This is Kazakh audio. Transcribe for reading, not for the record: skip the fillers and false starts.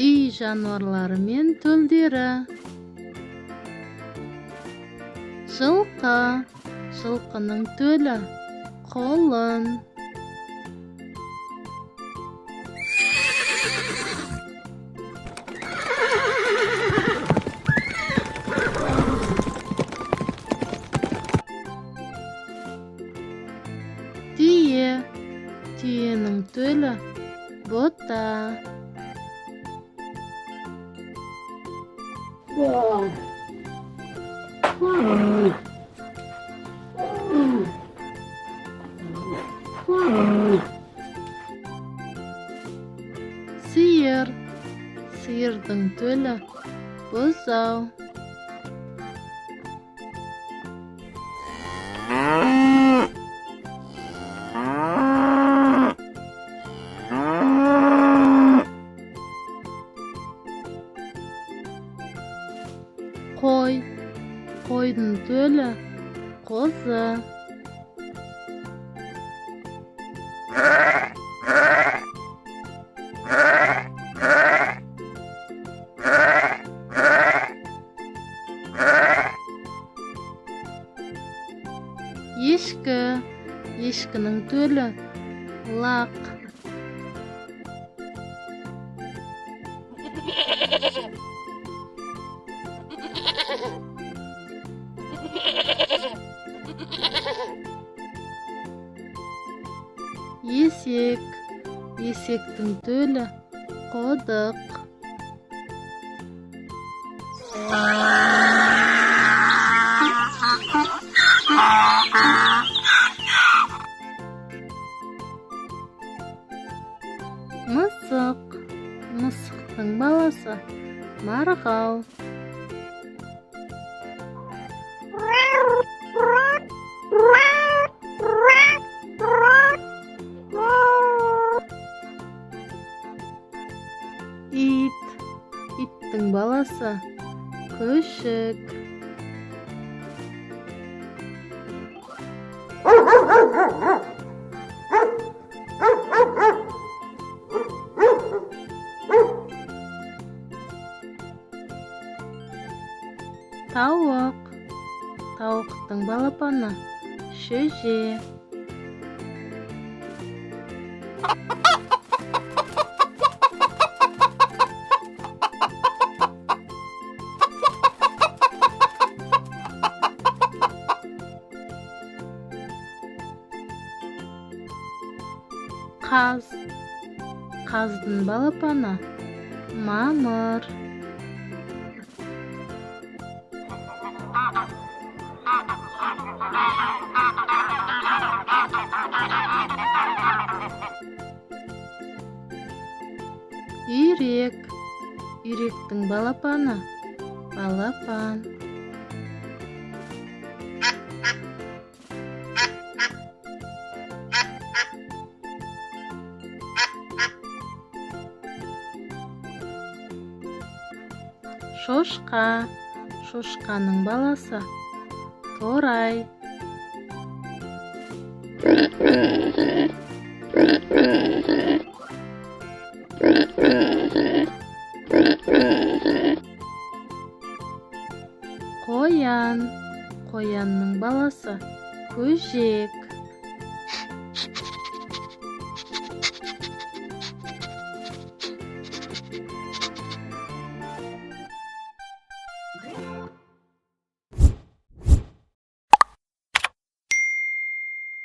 Үй жануарлары мен төлдері. Жылқы. Жылқының төлі құлын. Түйе. Түйенің төлі бұта. Сиыр. Сиырдың төлі бұзау. Қой. Қойдың төлі қозы. Ешкі. Ешкінің төлі лақ. Есек. Есектің төлі қодық. Мысық. Мысықтың баласы марғау. Ит. Иттің баласы күшік. Тауық. Тауықтың балапаны шөже. Қаз. Қаздың балапаны мамыр. Үйрек. Үйректің балапаны балапан. Шошқа. Шошқаның баласы торай. Қоян. Қоянның баласы көжек.